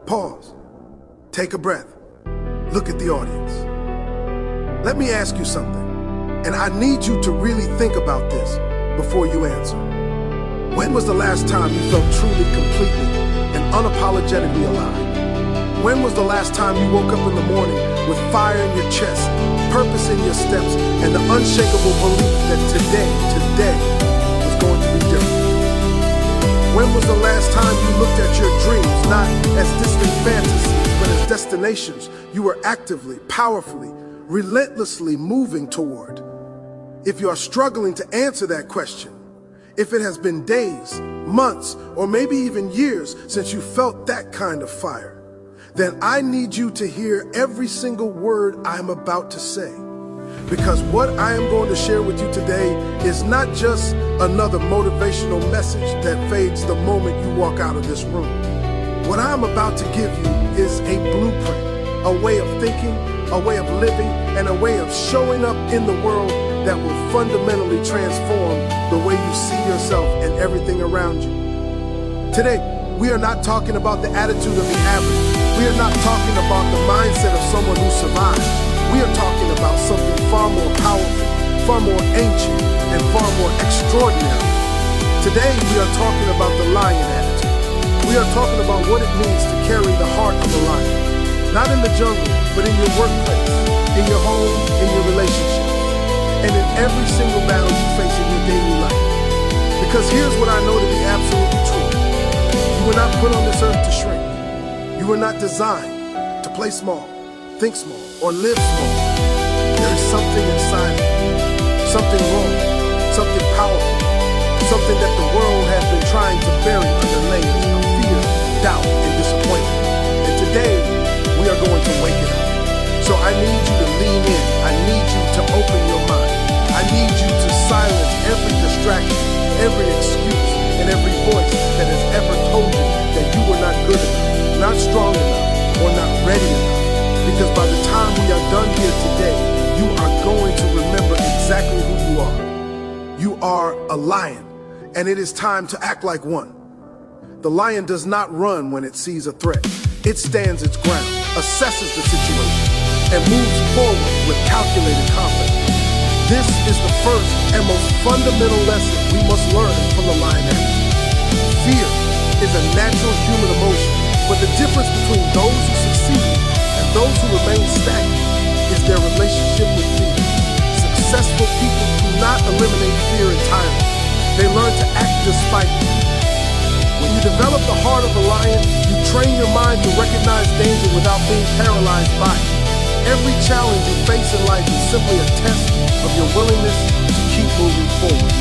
Pause. Take a breath. Look at the audience. Let me ask you something, and I need you to really think about this before you answer. When was the last time you felt truly, completely, and unapologetically alive? When was the last time you woke up in the morning with fire in your chest, purpose in your steps, and the unshakable belief that today was going to be different? When was the last time you looked at your dreams not as distant fantasies, but as destinations you were actively, powerfully, relentlessly moving toward? If you are struggling to answer that question, if it has been days, months, or maybe even years since you felt that kind of fire, then I need you to hear every single word I'm about to say. Because what I am going to share with you today is not just another motivational message that fades the moment you walk out of this room. What I'm about to give you is a blueprint, a way of thinking, a way of living, and a way of showing up in the world that will fundamentally transform the way you see yourself and everything around you. Today, we are not talking about the attitude of the average. We are not talking about the mindset of someone who survived. We are talking about something far more powerful, far more ancient, and far more extraordinary. Today, we are talking about the lion attitude. We are talking about what it means to carry the heart of a lion. Not in the jungle, but in your workplace, in your home, in your relationships, and in every single battle you face in your daily life. Because here's what I know to be absolutely true. You were not put on this earth to shrink. You were not designed to play small, think small, or live small. There is something inside of you, something wrong, something powerful, something that the world has been trying to bury under layers of fear, doubt, and disappointment. And today, we are going to wake it up. So I need you to lean in. I need you to open your mind. I need you to silence every distraction, every excuse, and every voice that has ever told you that you were not good enough, not strong enough, or not ready enough. Because by the time we are done here today, you are going to remember exactly who you are. You are a lion, and it is time to act like one. The lion does not run when it sees a threat. It stands its ground, assesses the situation, and moves forward with calculated confidence. This is the first and most fundamental lesson we must learn from the lion attitude. Fear is a natural human emotion, but the difference between those who succeed and those who remain stagnant is their relationship with fear. Successful people do not eliminate fear entirely. They learn to act despite it. When you develop the heart of a lion, you train your mind to recognize danger without being paralyzed by it. Every challenge you face in life is simply a test of your willingness to keep moving forward.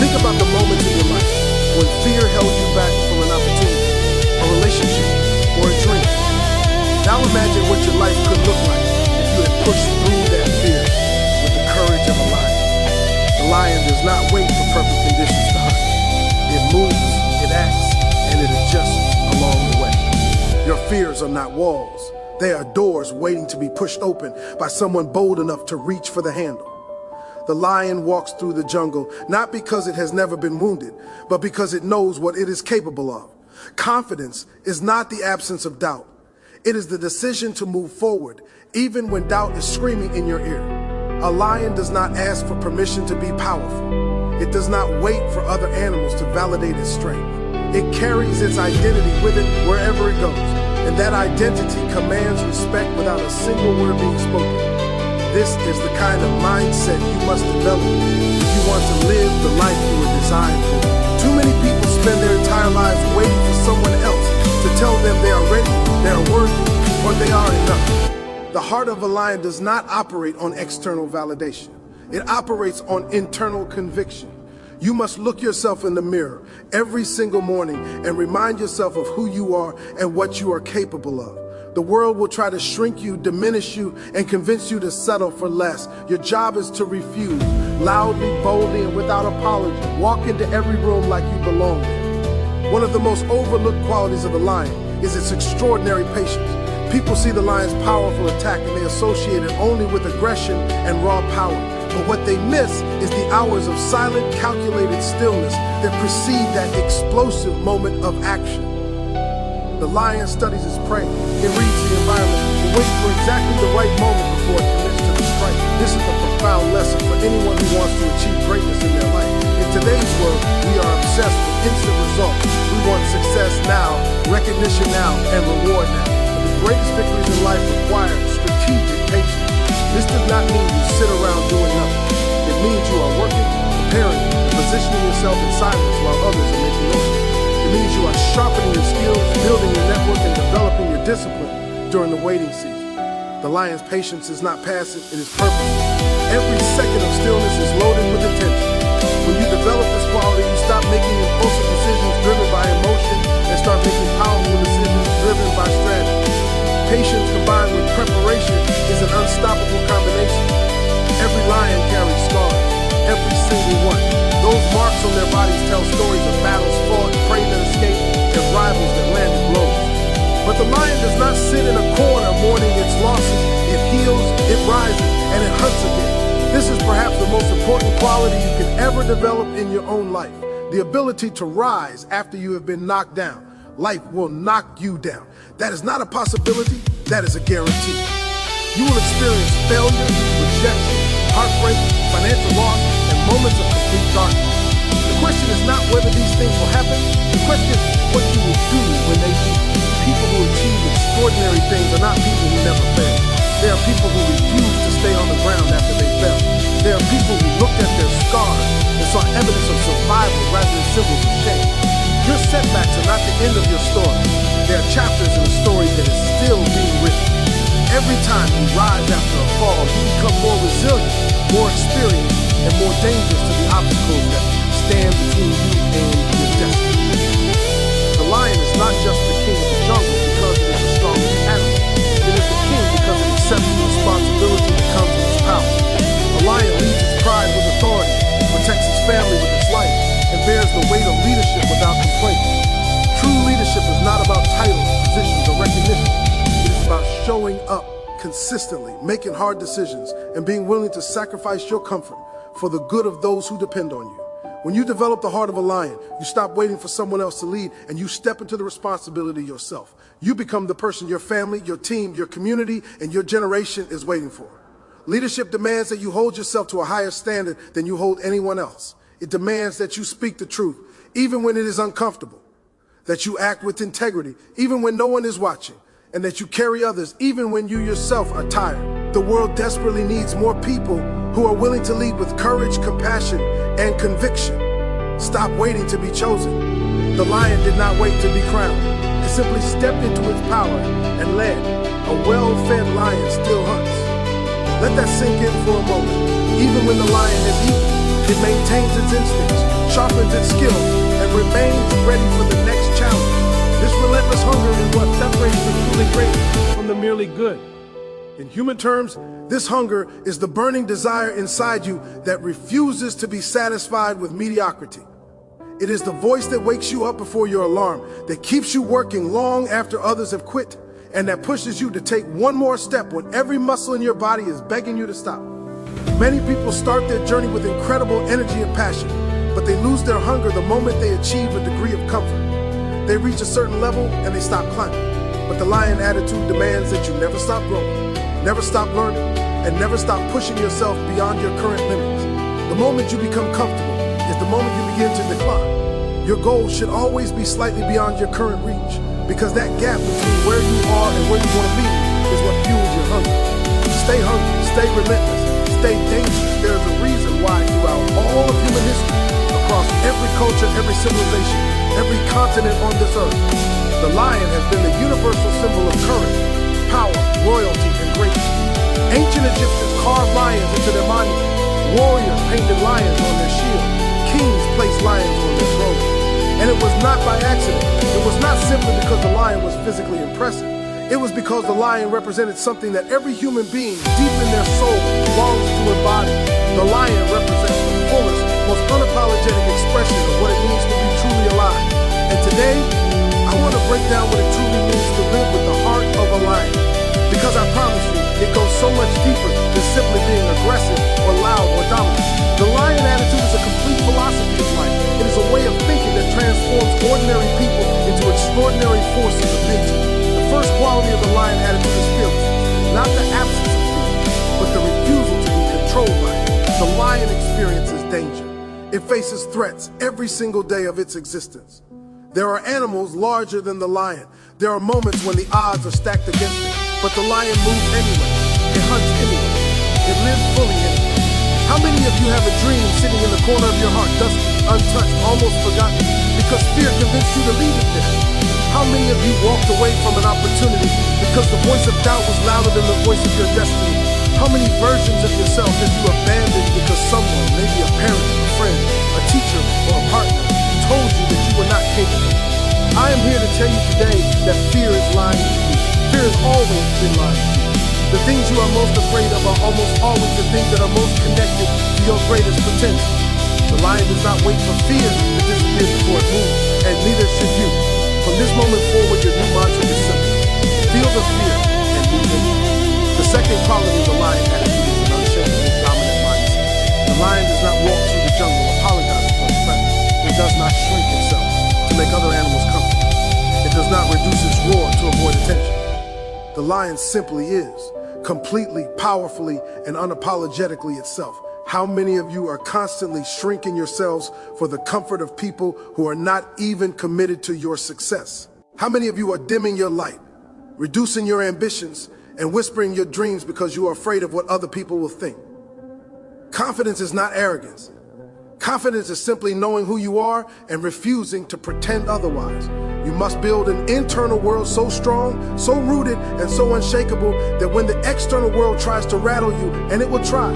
Think about the moments in your life when fear held you back from an opportunity, a relationship, or a dream. Now imagine what your life could look like if you had pushed through that fear with the courage of a lion. The lion does not wait for perfect conditions to hunt. It moves, it acts, and it adjusts along the way. Your fears are not walls. They are doors waiting to be pushed open by someone bold enough to reach for the handle. The lion walks through the jungle not because it has never been wounded, but because it knows what it is capable of. Confidence is not the absence of doubt. It is the decision to move forward, even when doubt is screaming in your ear. A lion does not ask for permission to be powerful. It does not wait for other animals to validate its strength. It carries its identity with it wherever it goes. And that identity commands respect without a single word being spoken. This is the kind of mindset you must develop if you want to live the life you were designed for. Too many people spend their entire lives waiting for someone else to tell them they are ready, they are worthy, or they are enough. The heart of a lion does not operate on external validation. It operates on internal conviction. You must look yourself in the mirror every single morning and remind yourself of who you are and what you are capable of. The world will try to shrink you, diminish you, and convince you to settle for less. Your job is to refuse, loudly, boldly, and without apology. Walk into every room like you belong there. One of the most overlooked qualities of the lion is its extraordinary patience. People see the lion's powerful attack and they associate it only with aggression and raw power. But what they miss is the hours of silent, calculated stillness that precede that explosive moment of action. The lion studies its prey. It reads the environment. It waits for exactly the right moment before it commits to the strike. This is a profound lesson for anyone who wants to achieve greatness in their life. In today's world, we are obsessed with instant results. We want success now, recognition now, and reward now. But the greatest victories in life require strategic patience. This does not mean you sit around doing nothing. It means you are working, preparing, and positioning yourself in silence while others are making noise. It means you are sharpening your skills, building your network, and developing your discipline during the waiting season. The lion's patience is not passive, it is purposeful. Every second of stillness is loaded with intention. When you develop this quality, you stop making impulsive decisions driven by emotion and start making powerful decisions driven by strategy. Patience combined with preparation is an unstoppable combination. Every lion carries scars, every single one. Those marks on their bodies tell stories of battles fought, prey that escaped, and rivals that landed blows. But the lion does not sit in a corner mourning its losses. It heals, it rises, and it hunts again. This is perhaps the most important quality you can ever develop in your own life. The ability to rise after you have been knocked down. Life will knock you down. That is not a possibility, that is a guarantee. You will experience failure, rejection, heartbreak, financial loss, and moments of complete darkness. The question is not whether these things will happen. The question is what you will do when they do. People who achieve extraordinary things are not people who never fail. They are people who refuse to stay on the ground after they fell. They are people who looked at their scars and saw evidence of survival rather than symbols of shame. Your setbacks are not the end of your story. They are chapters in a story that is still being written. Every time you rise after a fall, you become more resilient, more experienced, and more dangerous to the obstacles that stand between you and your destiny. The lion is not just the king of the jungle because it is the strongest animal. It is the king because it accepts the responsibility that comes with its power. The lion leads its pride with authority, protects its family with its life, and bears the weight of leadership without complaint. True leadership is not about titles, positions, or recognition. It is about showing up consistently, making hard decisions, and being willing to sacrifice your comfort for the good of those who depend on you. When you develop the heart of a lion, you stop waiting for someone else to lead, and you step into the responsibility yourself. You become the person your family, your team, your community, and your generation is waiting for. Leadership demands that you hold yourself to a higher standard than you hold anyone else. It demands that you speak the truth, even when it is uncomfortable, that you act with integrity, even when no one is watching, and that you carry others, even when you yourself are tired. The world desperately needs more people who are willing to lead with courage, compassion, and conviction. Stop waiting to be chosen. The lion did not wait to be crowned. It simply stepped into its power and led. A well-fed lion still hunts. Let that sink in for a moment. Even when the lion has eaten, it maintains its instincts, sharpens its skills, and remains ready for the next challenge. This relentless hunger is what separates the truly great from the merely good. In human terms, this hunger is the burning desire inside you that refuses to be satisfied with mediocrity. It is the voice that wakes you up before your alarm, that keeps you working long after others have quit, and that pushes you to take one more step when every muscle in your body is begging you to stop. Many people start their journey with incredible energy and passion, but they lose their hunger the moment they achieve a degree of comfort. They reach a certain level and they stop climbing. But the lion attitude demands that you never stop growing, never stop learning, and never stop pushing yourself beyond your current limits. The moment you become comfortable is the moment you begin to decline. Your goal should always be slightly beyond your current reach, because that gap between where you are and where you want to be is what fuels your hunger. Stay hungry, stay relentless, stay dangerous. There is a reason why throughout all of human history, across every culture, every civilization, every continent on this earth, the lion has been the universal symbol of courage, power, royalty, and greatness. Ancient Egyptians carved lions into their monuments. Warriors painted lions on their shields. Kings placed lions on their thrones. And it was not by accident. It was not simply because the lion was physically impressive. It was because the lion represented something that every human being deep in their soul longs to embody. The lion represents the fullest, most unapologetic expression of what it means to be truly alive. And today, I want to break down what it truly means to live with the heart of a lion. Because I promise you, it goes so much deeper than simply being aggressive or loud or dominant. The lion attitude is a complete philosophy of life. It is a way of thinking that transforms ordinary people into extraordinary extraordinary forces of nature. The first quality of the lion attitude is fearlessness, not the absence of fear, but the refusal to be controlled by it. The lion experiences danger. It faces threats every single day of its existence. There are animals larger than the lion. There are moments when the odds are stacked against it, but the lion moves anyway. It hunts anyway. It lives fully anyway. How many of you have a dream sitting in the corner of your heart, dusty, untouched, almost forgotten, because fear convinced you to leave it there? How many of you walked away from an opportunity because the voice of doubt was louder than the voice of your destiny? How many versions of yourself have you abandoned because someone, maybe a parent, a friend, a teacher, or a partner, told you that you were not capable? I am here to tell you today that fear is lying to you. Fear has always been lying to you. The things you are most afraid of are almost always the things that are most connected to your greatest potential. The lion does not wait for fear to disappear before it moves, and neither should you. From this moment forward, your new mantra is simple. Feel the fear and move in. The second quality of the lion attitude is an unshakable, dominant mindset. The lion does not walk through the jungle apologizing for its presence. It does not shrink itself to make other animals comfortable. It does not reduce its roar to avoid attention. The lion simply is, completely, powerfully, and unapologetically itself. How many of you are constantly shrinking yourselves for the comfort of people who are not even committed to your success? How many of you are dimming your light, reducing your ambitions, and whispering your dreams because you are afraid of what other people will think? Confidence is not arrogance. Confidence is simply knowing who you are and refusing to pretend otherwise. You must build an internal world so strong, so rooted, and so unshakable that when the external world tries to rattle you, and it will try,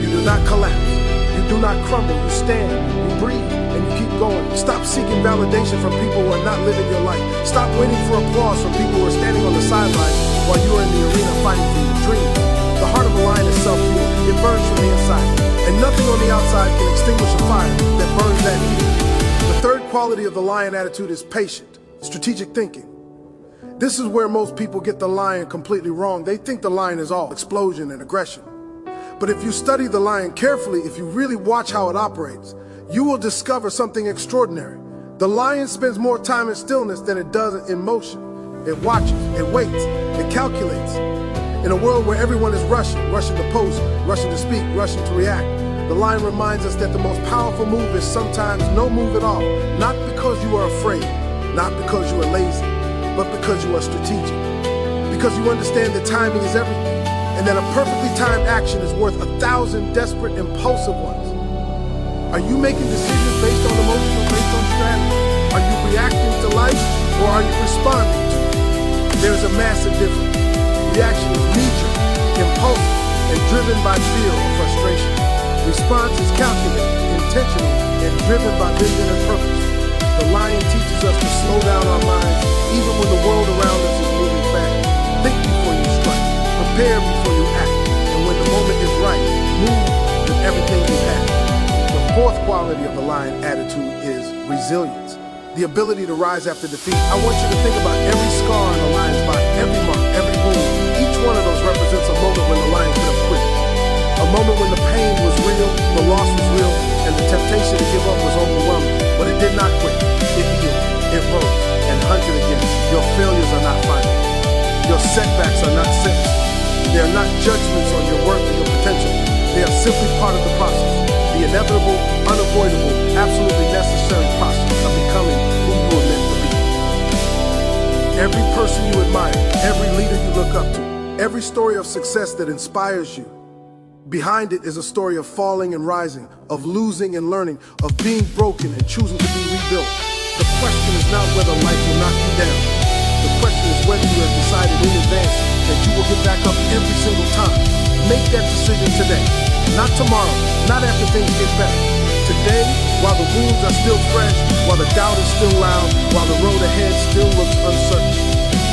you do not collapse. You do not crumble. You stand, you breathe, and you keep going. Stop seeking validation from people who are not living your life. Stop waiting for applause from people who are standing on the sidelines while you are in the arena fighting for your dreams. The heart of a lion is self-fueled. It burns from the inside, and nothing on the outside can extinguish a fire that burns that heat. The third quality of the lion attitude is patient, strategic thinking. This is where most people get the lion completely wrong. They think the lion is all explosion and aggression. But if you study the lion carefully, if you really watch how it operates, you will discover something extraordinary. The lion spends more time in stillness than it does in motion. It watches, it waits, it calculates. In a world where everyone is rushing to post, rushing to speak, rushing to react, the lion reminds us that the most powerful move is sometimes no move at all. Not because you are afraid, not because you are lazy, but because you are strategic. Because you understand that timing is everything, and that a perfectly timed action is worth 1,000 desperate, impulsive ones. Are you making decisions based on emotion or based on strategy? Are you reacting to life, or are you responding to it? There's a massive difference. Reaction is knee-jerk, impulsive, and driven by fear or frustration. Response is calculated, intentional, and driven by vision and purpose. The lion teaches us to slow down our minds even when the world around us is moving fast. Think before you strike, prepare before you act, and when the moment is right, move with everything you have. The fourth quality of the lion attitude is resilience, the ability to rise after defeat. I want you to think about every scar on the lion's body, every mark, every wound. Each one of those represents a moment when the lion could have quit. A moment when the pain was real, the loss was real, and the temptation to give up was overwhelming. But it did not quit. It healed, it rose, and hunted again. Your failures are not final. Your setbacks are not sentences. They are not judgments on your worth or your potential. They are simply part of the process. The inevitable, unavoidable, absolutely necessary process of becoming who you were meant to be. Every person you admire, every leader you look up to, every story of success that inspires you, behind it is a story of falling and rising, of losing and learning, of being broken and choosing to be rebuilt. The question is not whether life will knock you down. The question is whether you have decided in advance that you will get back up every single time. Make that decision today, not tomorrow, not after things get better. Today, while the wounds are still fresh, while the doubt is still loud, while the road ahead still looks uncertain.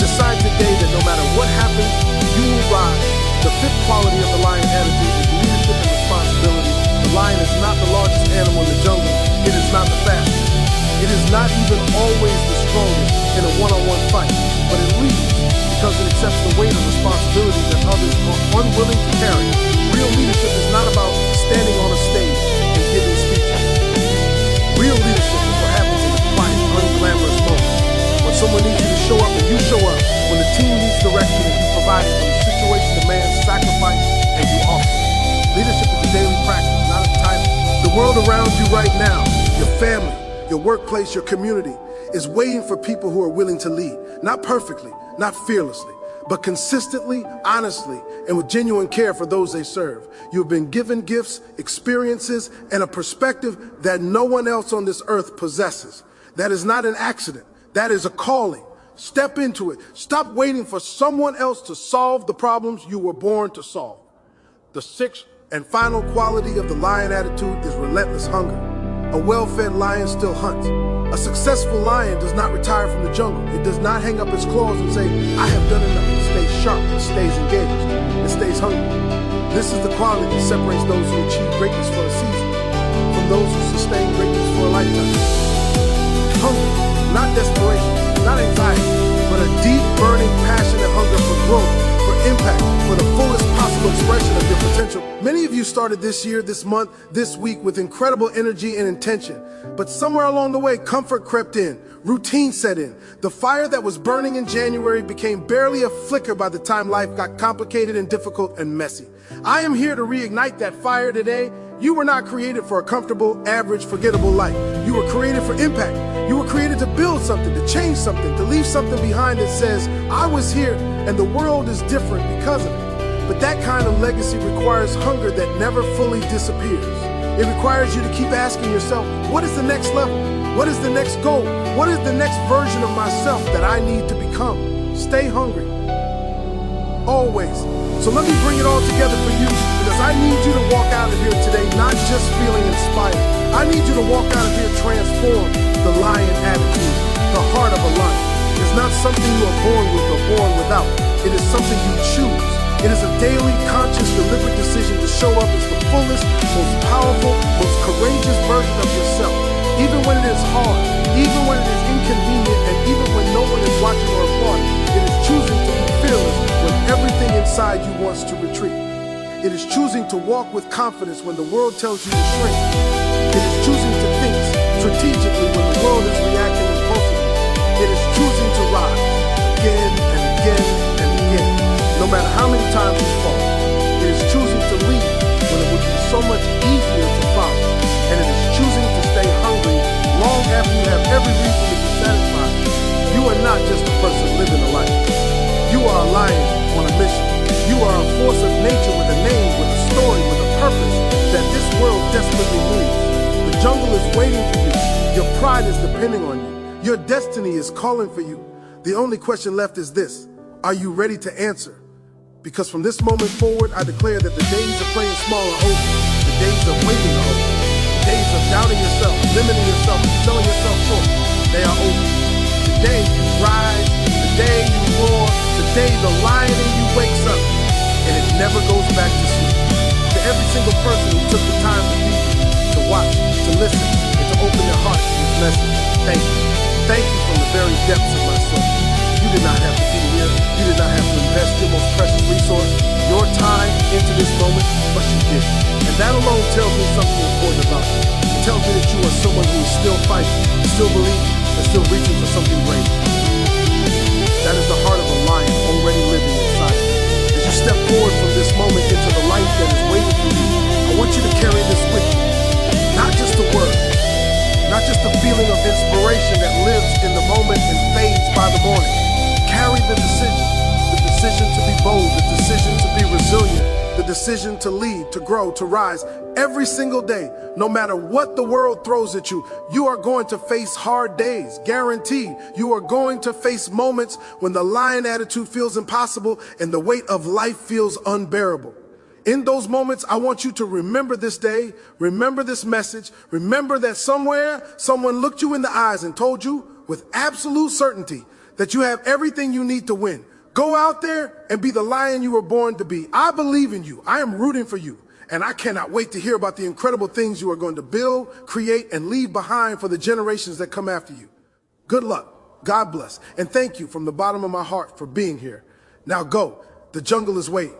Decide today that no matter what happens, you will rise. The fifth quality of the lion attitude is leadership and responsibility. The lion is not the largest animal in the jungle. It is not the fastest. It is not even always the strongest in a one-on-one fight, but it leads because it accepts the weight of responsibility that others are unwilling to carry. Real leadership is not about standing on a stage and giving speeches. Real leadership is what happens in the quiet, unglamorous moments when someone needs thriving when the situation demands sacrifice and you offer it. Leadership is a daily practice, not a title. The world around you right now, your family, your workplace, your community, is waiting for people who are willing to lead. Not perfectly, not fearlessly, but consistently, honestly, and with genuine care for those they serve. You have been given gifts, experiences, and a perspective that no one else on this earth possesses. That is not an accident. That is a calling. Step into it. Stop waiting for someone else to solve the problems you were born to solve. The sixth and final quality of the lion attitude is relentless hunger. A well-fed lion still hunts. A successful lion does not retire from the jungle. It does not hang up its claws and say, I have done enough. It stays sharp, it stays engaged, it stays hungry. This is the quality that separates those who achieve greatness for a season from those who sustain greatness for a lifetime. Hunger, not desperation, not anxiety, but a deep, burning, passionate hunger for growth, for impact, for the fullest possible expression of your potential. Many of you started this year, this month, this week with incredible energy and intention. But somewhere along the way, comfort crept in, routine set in. The fire that was burning in January became barely a flicker by the time life got complicated and difficult and messy. I am here to reignite that fire today. You were not created for a comfortable, average, forgettable life. You were created for impact. You were created to build something, to change something, to leave something behind that says, I was here and the world is different because of it. But that kind of legacy requires hunger that never fully disappears. It requires you to keep asking yourself, what is the next level? What is the next goal? What is the next version of myself that I need to become? Stay hungry. Always. So let me bring it all together for you, because I need you to walk out of here today not just feeling inspired. I need you to walk out of here transformed. The lion attitude, the heart of a lion, is not something you are born with or born without. It is something you choose. It is a daily, conscious, deliberate decision to show up as the fullest, most powerful, most courageous version of yourself. Even when it is hard, even when it is inconvenient, and even when no one is watching or applauding, it is choosing to be fearless when everything inside you wants to retreat. It is choosing to walk with confidence when the world tells you to shrink. It is choosing to think strategically when the world is reacting impulsively. It is choosing to rise again and again and again, no matter how many times you fall. It is choosing to lead when it would be so much easier to follow. And it is choosing to stay hungry long after you have every reason to be satisfied. You are not just a person living a life. You are a lion on a mission. You are a force of nature with a name, with a story, with a purpose that this world desperately needs. The jungle is waiting for you. Your pride is depending on you. Your destiny is calling for you. The only question left is this: are you ready to answer? Because from this moment forward, I declare that the days of playing small are over. The days of waiting are over. The days of doubting yourself, limiting yourself, and selling yourself short, they are over. Today you rise, the day you roar, the day the lion in you wakes up, and it never goes back to sleep. To every single person who took the time to be, to watch, to listen, and to open their hearts to this message, thank you. Thank you from the very depths of my soul. You did not have to be here. You did not have to invest your most precious resource, your time, into this moment, but you did. And that alone tells me something important about you. It tells me that you are someone who is still fighting, still believing, and still reaching for something great. That is the heart of a lion already living inside you. As you step forward from this moment into the life that is waiting for you, I want you to carry this with you. Not just a word, not just a feeling of inspiration that lives in the moment and fades by the morning. Carry the decision to be bold, the decision to be resilient, the decision to lead, to grow, to rise. Every single day, no matter what the world throws at you, you are going to face hard days, guaranteed. You are going to face moments when the lion attitude feels impossible and the weight of life feels unbearable. In those moments, I want you to remember this day, remember this message, remember that somewhere, someone looked you in the eyes and told you with absolute certainty that you have everything you need to win. Go out there and be the lion you were born to be. I believe in you. I am rooting for you. And I cannot wait to hear about the incredible things you are going to build, create, and leave behind for the generations that come after you. Good luck. God bless. And thank you from the bottom of my heart for being here. Now go. The jungle is waiting.